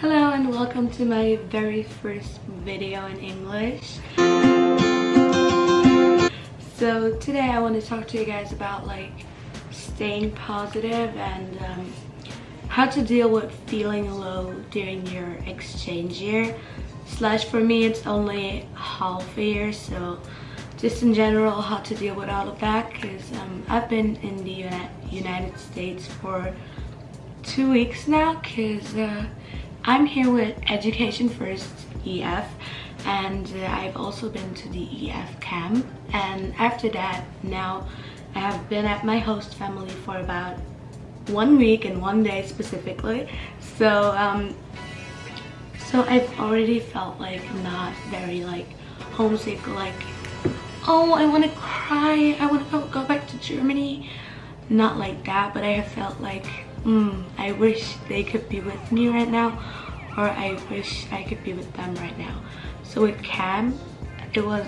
Hello and welcome to my very first video in English. So today I want to talk to you guys about staying positive and how to deal with feeling low during your exchange year. For me it's only half a year, so just in general how to deal with all of that, because I've been in the United States for 2 weeks now, because I'm here with Education First EF, and I've also been to the EF camp, and after that now I have been at my host family for about 1 week and 1 day specifically. So I've already felt not very homesick, oh I want to cry, I want to go back to Germany, not like that, but I have felt I wish they could be with me right now, or I wish I could be with them right now. So with camp, it was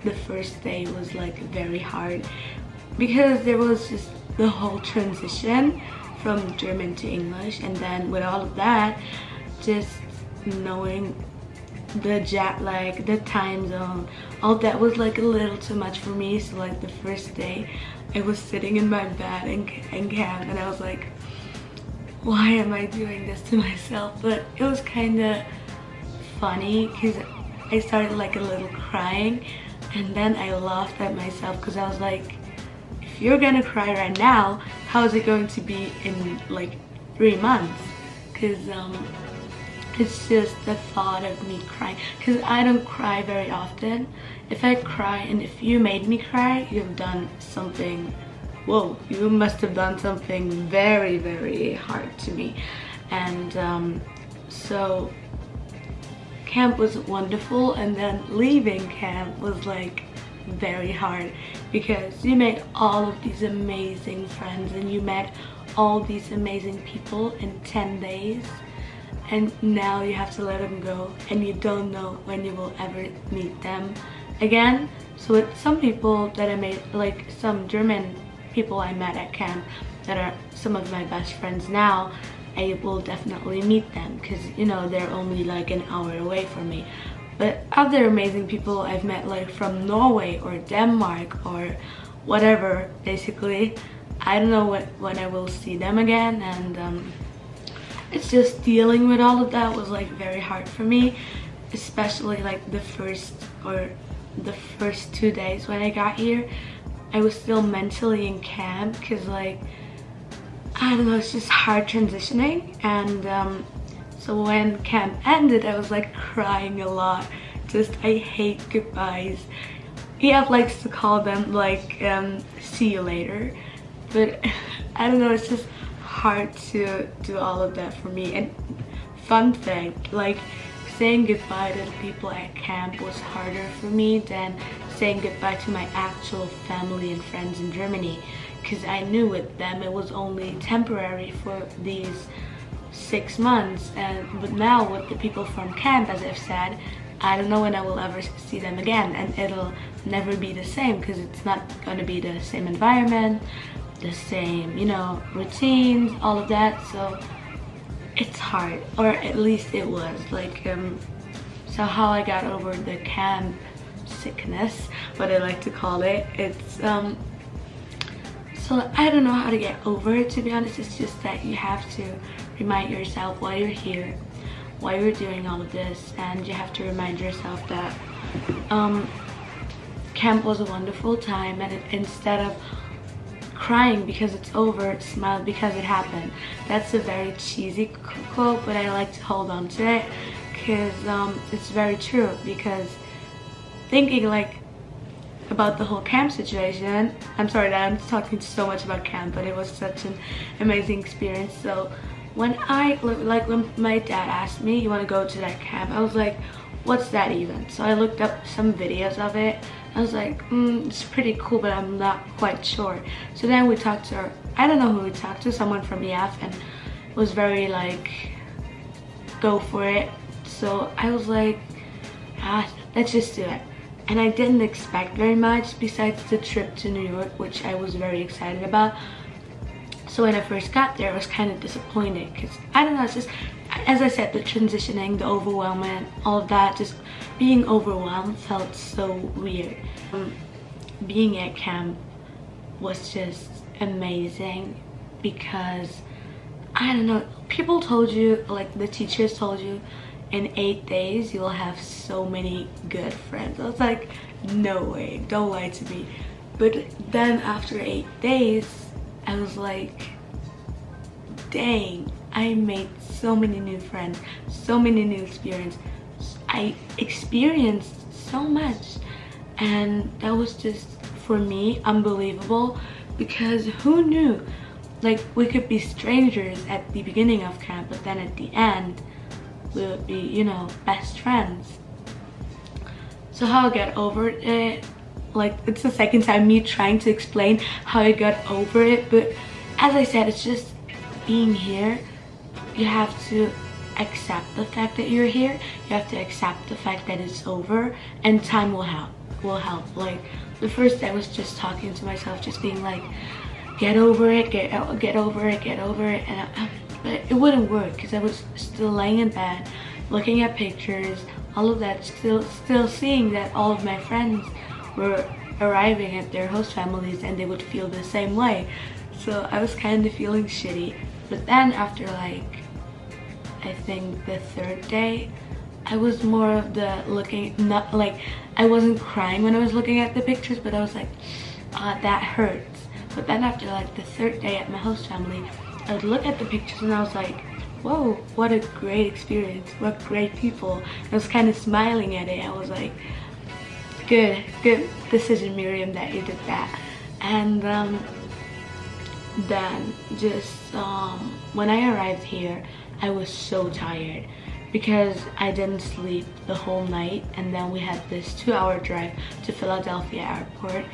the first day was very hard, because there was just the whole transition from German to English, and then with all of that, just knowing the jet lag, the time zone, all that was a little too much for me. So the first day I was sitting in my bed in camp, and I was like, why am I doing this to myself? But it was kind of funny, because I started a little crying, and then I laughed at myself, because I was like, if you're gonna cry right now, how is it going to be in 3 months? Because it's just the thought of me crying, because I don't cry very often. If I cry, and if you made me cry, you have done something, whoa, you must have done something very, very hard to me. And so camp was wonderful, and then leaving camp was very hard, because you made all of these amazing friends, and you met all these amazing people in 10 days, and now you have to let them go, and you don't know when you will ever meet them again. So with some people that I made, some German people I met at camp that are some of my best friends now, I will definitely meet them, because they're only an hour away from me. But other amazing people I've met from Norway or Denmark or whatever, basically I don't know when I will see them again, and it's just dealing with all of that was very hard for me, especially the first 2 days when I got here. I was still mentally in camp, because I don't know, it's just hard transitioning. And so when camp ended, I was crying a lot. I hate goodbyes. EF likes to call them see you later, but I don't know, it's just hard to do all of that for me. And fun fact, saying goodbye to the people at camp was harder for me than saying goodbye to my actual family and friends in Germany, because I knew with them it was only temporary for these 6 months. But now with the people from camp, as I've said, I don't know when I will ever see them again, and it'll never be the same, because it's not going to be the same environment, the same routines, all of that. So it's hard, or at least it was. So how I got over the camp sickness, what I like to call it, it's so I don't know how to get over it, to be honest. It's just that you have to remind yourself why you're here, why you're doing all of this, and you have to remind yourself that camp was a wonderful time, and instead of crying because it's over, smile because it happened. That's a very cheesy quote, but I like to hold on to it, because it's very true. Because thinking about the whole camp situation, I'm sorry that I'm talking so much about camp, but it was such an amazing experience. So when when my dad asked me, you want to go to that camp, I was like, what's that even? So I looked up some videos of it. I was like, it's pretty cool, but I'm not quite sure. So then we talked to I don't know who we talked to, someone from EF, and was very go for it. So I was like, let's just do it. And I didn't expect very much besides the trip to New York, which I was very excited about. So when I first got there, I was kind of disappointed, because I don't know, it's just as I said, the transitioning, the overwhelming, all of that, just being overwhelmed felt so weird. Being at camp was just amazing because, I don't know, people told you, like the teachers told you, in 8 days you'll have so many good friends. I was like, no way, don't lie to me. But then after 8 days, I was like, dang, I made so many new friends, so many new experiences. I experienced so much, and that was just, for me, unbelievable, because who knew? Like, we could be strangers at the beginning of camp, but then at the end we would be, you know, best friends. So how I got over it, like, it's the second time me trying to explain how I got over it, but as I said, it's just being here. You have to accept the fact that you're here. You have to accept the fact that it's over, and time will help. Like, the first day I was just talking to myself, just being like, get over it, get over it, and but it wouldn't work because I was still laying in bed, looking at pictures, all of that, still seeing that all of my friends were arriving at their host families and they would feel the same way. So I was kind of feeling shitty. But then after, like, I think the 3rd day, I was more of the looking, not like, I wasn't crying when I was looking at the pictures, but I was like, that hurts. But then after, like, the 3rd day at my host family, I would look at the pictures and I was like, whoa, what a great experience, what great people. I was kind of smiling at it. I was like, good decision, Miriam, that you did that. And then just when I arrived here, I was so tired because I didn't sleep the whole night, and then we had this 2-hour drive to Philadelphia airport,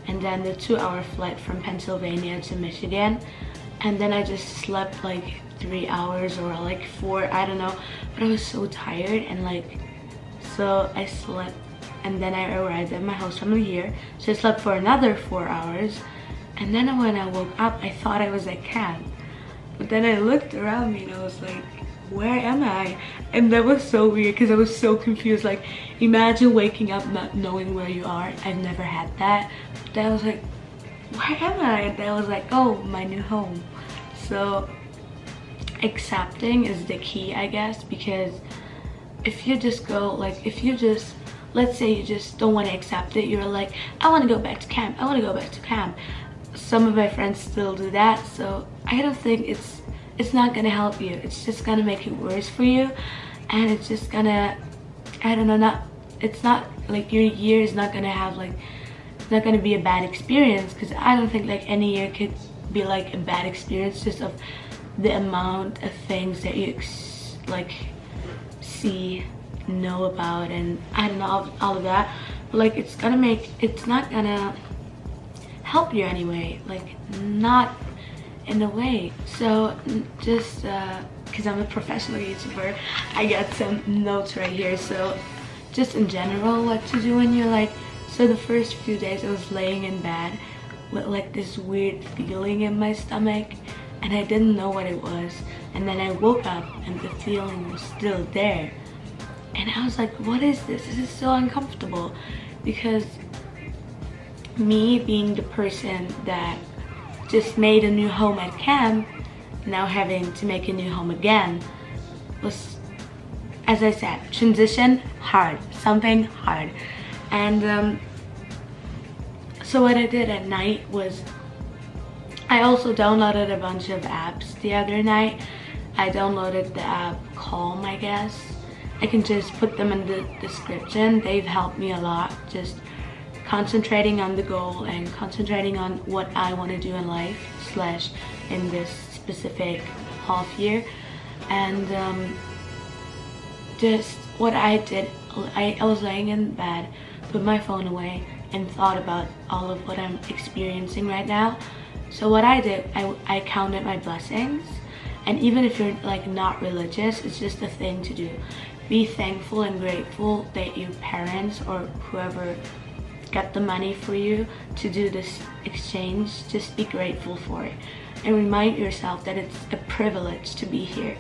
and then the 2-hour flight from Pennsylvania to Michigan, and then I just slept like 3 hours or like 4, I don't know, but I was so tired. And like, so I slept, and then I arrived at my host family here, so I slept for another 4 hours, and then when I woke up, I thought I was at camp, but then I looked around me and I was like, where am I? And that was so weird because I was so confused. Like, imagine waking up not knowing where you are. I've never had that. But then I was like, where am I? And then I was like, oh, my new home. So accepting is the key, I guess, because if you just go, like, if you just, let's say you just don't want to accept it, you're like, I want to go back to camp, I want to go back to camp. Some of my friends still do that, so I don't think it's not gonna help you. It's just gonna make it worse for you, and it's just gonna, I don't know, it's not like your year is not gonna have, like, it's not gonna be a bad experience, because I don't think like any year could be like a bad experience just of the amount of things that you like see, know about, and I don't know, all of that. But like, it's not gonna help you anyway, like, not in a way. So just because I'm a professional YouTuber, I got some notes right here. So just in general, what to do when you're like, so the first few days I was laying in bed with like this weird feeling in my stomach, and I didn't know what it was, and then I woke up and the feeling was still there, and I was like, what is this? This is so uncomfortable, because me being the person that just made a new home at camp, now having to make a new home again was, as I said, transition hard, something hard. And so what I did at night was, I also downloaded a bunch of apps the other night. I downloaded the app Calm, I guess. I can just put them in the description. They've helped me a lot, just concentrating on the goal and concentrating on what I want to do in life slash in this specific half year. And just what I did, I was laying in bed, put my phone away, and thought about all of what I'm experiencing right now. So what I did, I counted my blessings. And even if you're like not religious, it's just a thing to do. Be thankful and grateful that your parents or whoever got the money for you to do this exchange. Just be grateful for it and remind yourself that it's a privilege to be here.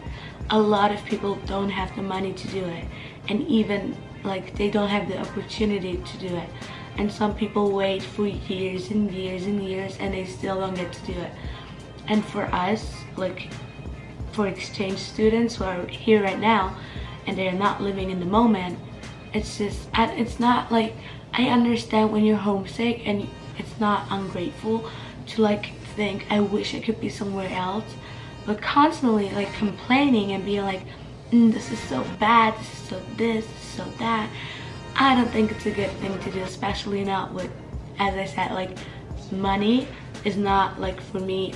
a lot of people don't have the money to do it, and even like they don't have the opportunity to do it. And some people wait for years and years and years and they still don't get to do it. And for us, like for exchange students who are here right now and they're not living in the moment, it's just, it's not like, I understand when you're homesick and it's not ungrateful to like think, I wish I could be somewhere else, but constantly like complaining and being like, this is so bad, this is so this is so that. I don't think it's a good thing to do, especially not with, as I said, like money is not like, for me,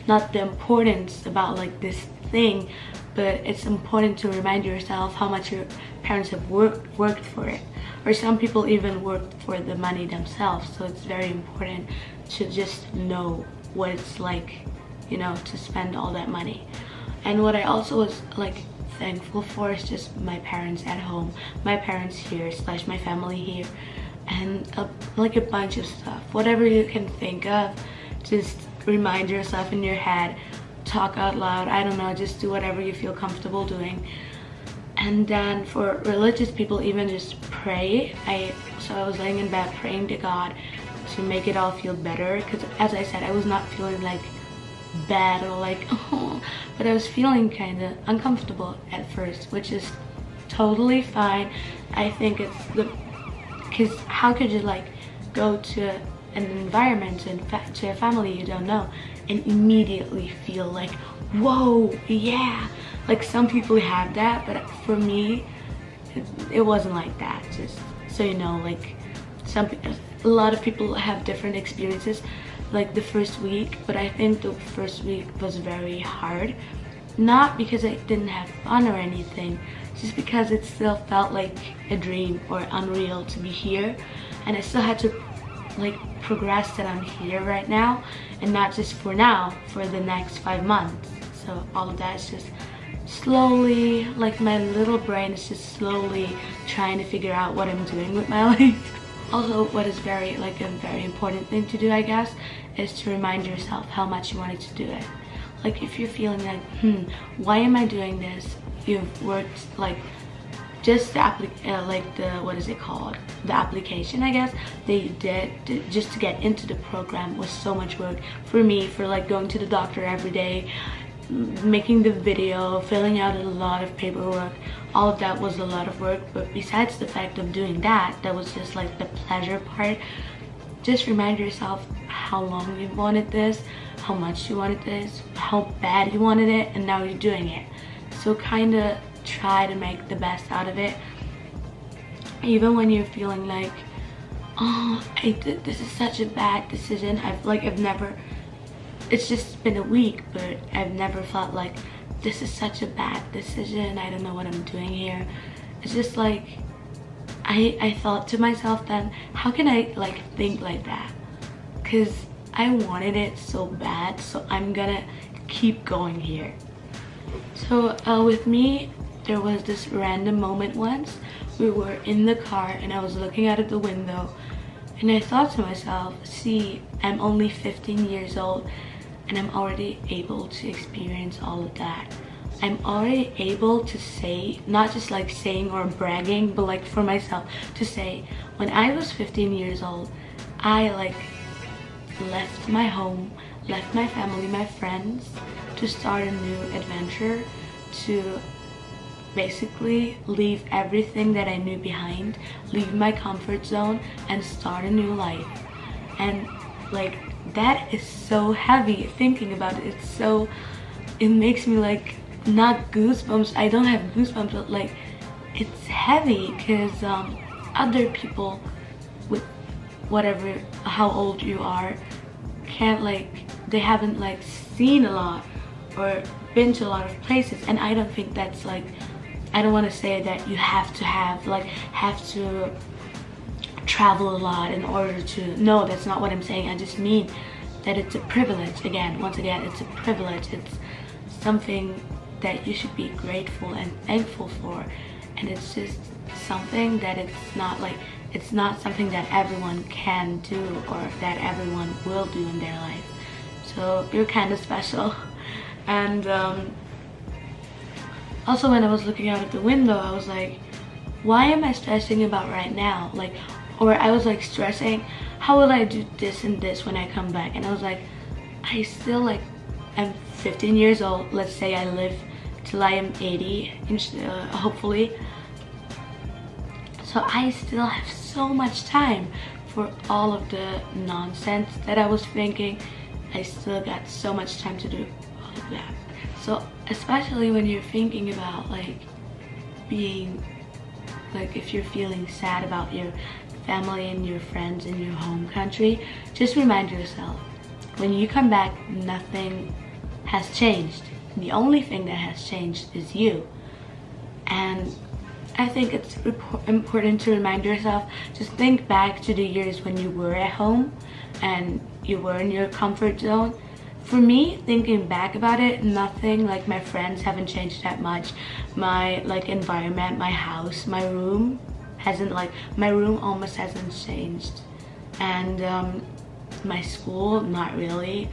not the importance about like this thing, but it's important to remind yourself how much your parents have worked for it, or some people even worked for the money themselves. So it's very important to just know what it's like, you know, to spend all that money. And what I also was like thankful for is just my parents at home, my parents here / my family here, and like a bunch of stuff, whatever you can think of. Just remind yourself in your head, talk out loud, I don't know, just do whatever you feel comfortable doing. And then for religious people, even just pray. So I was laying in bed praying to God to make it all feel better, because as I said, I was not feeling like bad or like oh, but I was feeling kind of uncomfortable at first, which is totally fine. I think it's because how could you like go to an environment and to a family you don't know and immediately feel like, whoa, yeah, like some people have that, but for me it wasn't like that. Just so you know, like a lot of people have different experiences like the first week, but I think the first week was very hard, not because I didn't have fun or anything, just because it still felt like a dream or unreal to be here, and I still had to like progress that I'm here right now, and not just for now, for the next 5 months. So all of that is just slowly, like my little brain is just slowly trying to figure out what I'm doing with my life. Also, what is very like a very important thing to do, I guess, is to remind yourself how much you wanted to do it. Like if you're feeling like, why am I doing this? You've worked like just the what is it called? The application, I guess, that you did just to get into the program was so much work for me, for like going to the doctor every day, making the video, filling out a lot of paperwork. All of that was a lot of work, but besides the fact of doing that, that was just like the pleasure part. Just remind yourself how long you wanted this, how much you wanted this, how bad you wanted it, and now you're doing it. So kind of try to make the best out of it, even when you're feeling like, oh, this is such a bad decision. I've never, it's just been a week, but I've never felt like this is such a bad decision, I don't know what I'm doing here. It's just like I thought to myself then, how can I like think like that? Because I wanted it so bad, so I'm gonna keep going here. So with me, there was this random moment once. We were in the car and I was looking out of the window and I thought to myself, see, I'm only 15 years old and I'm already able to experience all of that. I'm already able to say, not just like saying or bragging, but like for myself to say, when I was 15 years old, I like left my home, left my family, my friends, to start a new adventure, to basically leave everything that I knew behind, leave my comfort zone and start a new life. And like that is so heavy thinking about it. It's so, it makes me like not goosebumps, I don't have goosebumps, but like it's heavy because other people with whatever, how old you are, can't like, they haven't like seen a lot or been to a lot of places. And I don't think that's like, I don't want to say that you have to travel a lot in order to, no, that's not what I'm saying. I just mean that it's a privilege. Once again, it's a privilege. It's something that you should be grateful and thankful for, and it's just something that it's not something that everyone can do or that everyone will do in their life. So you're kind of special. And Also, when I was looking out of the window, I was like, why am I stressing about right now? Like, or I was like stressing, how will I do this and this when I come back? And I was like, I still like, I'm 15 years old. Let's say I live till I am 80, hopefully. So I still have so much time for all of the nonsense that I was thinking. I still got so much time to do all of that. So especially when you're thinking about like being, like if you're feeling sad about your family and your friends in your home country, just remind yourself, when you come back, nothing has changed. The only thing that has changed is you. And I think it's important to remind yourself, just think back to the years when you were at home and you were in your comfort zone. For me, thinking back about it, nothing, like my friends haven't changed that much. My like environment, my house, my room hasn't, like my room almost hasn't changed. And my school, not really.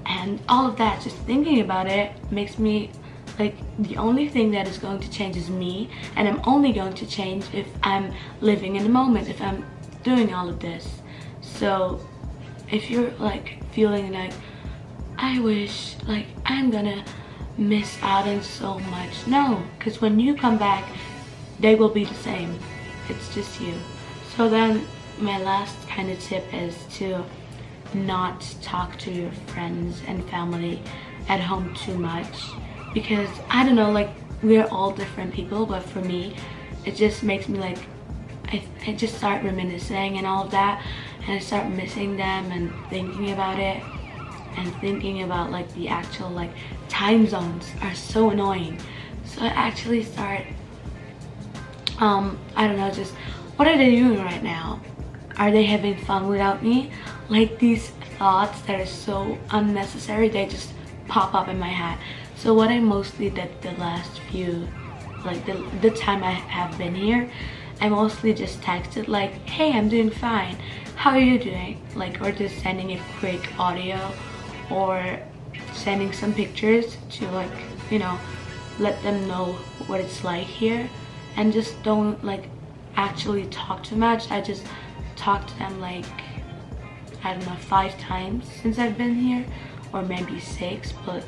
And all of that, just thinking about it makes me like, the only thing that is going to change is me, and I'm only going to change if I'm living in the moment, if I'm doing all of this. So if you're like feeling like, I wish like I'm gonna miss out on so much, no, because when you come back they will be the same. It's just you. So then my last kind of tip is to not talk to your friends and family at home too much, because I don't know, like we're all different people, but for me it just makes me like, I just start reminiscing and all of that, and I start missing them and thinking about it, and thinking about like the actual like time zones are so annoying. So I actually start I don't know, just what are they doing right now? Are they having fun without me? Like these thoughts that are so unnecessary, they just pop up in my head. So what I mostly did the last few, like the time I have been here, I mostly just texted like, hey, I'm doing fine, how are you doing? Like, or just sending a quick audio or sending some pictures to like, you know, let them know what it's like here. And just don't like actually talk too much. I just talk to them like, I don't know, 5 times since I've been here, or maybe 6, but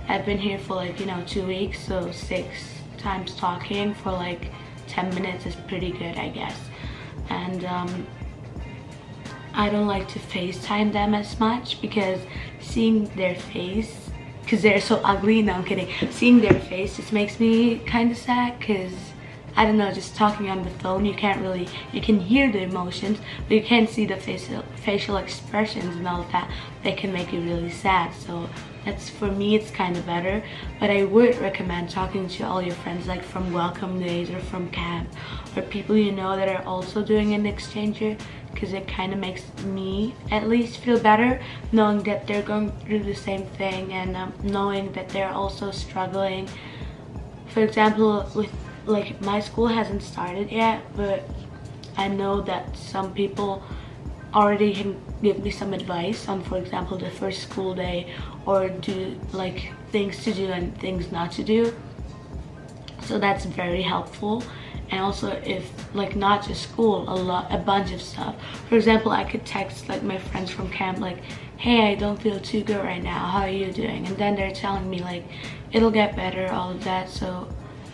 I've been here for like, you know, 2 weeks, so 6 times talking for like 10 minutes is pretty good, I guess. And I don't like to FaceTime them as much, because seeing their face, because they're so ugly, no I'm kidding, seeing their face just makes me kind of sad, because I don't know, just talking on the phone, you can't really, you can hear the emotions, but you can't see the facial expressions and all of that. They can make you really sad. So that's, for me, it's kind of better. But I would recommend talking to all your friends, like from welcome days or from camp, or people you know that are also doing an exchange year, because it kind of makes me at least feel better knowing that they're going through the same thing, and knowing that they're also struggling. For example, with like my school hasn't started yet, but I know that some people already can give me some advice on, for example, the first school day, or do like things to do and things not to do. So that's very helpful. And also, if like not just school, a bunch of stuff. For example, I could text like my friends from camp like, hey, I don't feel too good right now, how are you doing? And then they're telling me like, it'll get better, all of that. So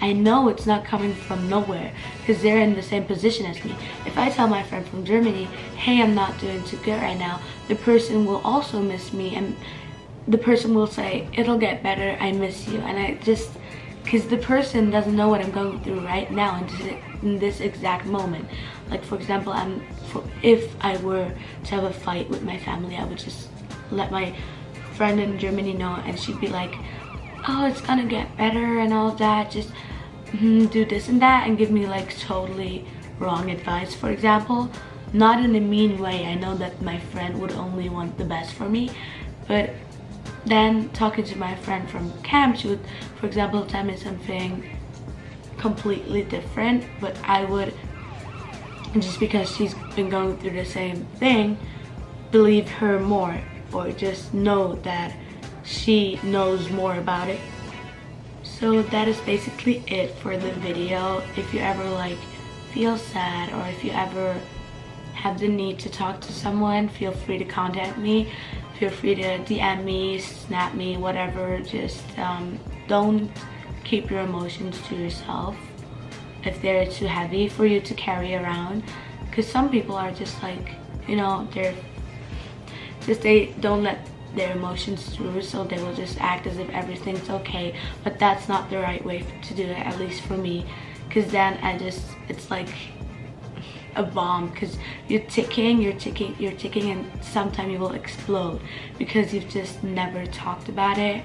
I know it's not coming from nowhere, because they're in the same position as me. If I tell my friend from Germany, hey, I'm not doing too good right now, the person will also miss me, and the person will say, it'll get better, I miss you. And I just, because the person doesn't know what I'm going through right now in this exact moment. Like, for example, if I were to have a fight with my family, I would just let my friend in Germany know, and she'd be like, oh, it's gonna get better and all that, just do this and that, and give me like totally wrong advice, for example. Not in a mean way, I know that my friend would only want the best for me, but then talking to my friend from camp, she would, for example, tell me something completely different, but I would, just because she's been going through the same thing, believe her more, or just know that she knows more about it. So that is basically it for the video. If you ever like feel sad, or if you ever have the need to talk to someone, feel free to contact me. Feel free to DM me, snap me, whatever. Just don't keep your emotions to yourself if they're too heavy for you to carry around, because some people are just like, you know, they don't let their emotions through, so they will just act as if everything's okay. But that's not the right way to do it, at least for me, because then it's like a bomb, because you're ticking, and sometime you will explode because you've just never talked about it.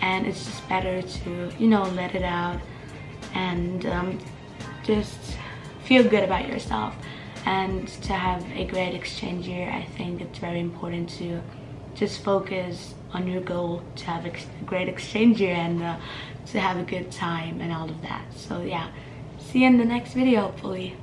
And it's just better to, you know, let it out and just feel good about yourself. And to have a great exchange year, I think it's very important to just focus on your goal, to have a great exchange year, and to have a good time and all of that. So yeah, see you in the next video, hopefully.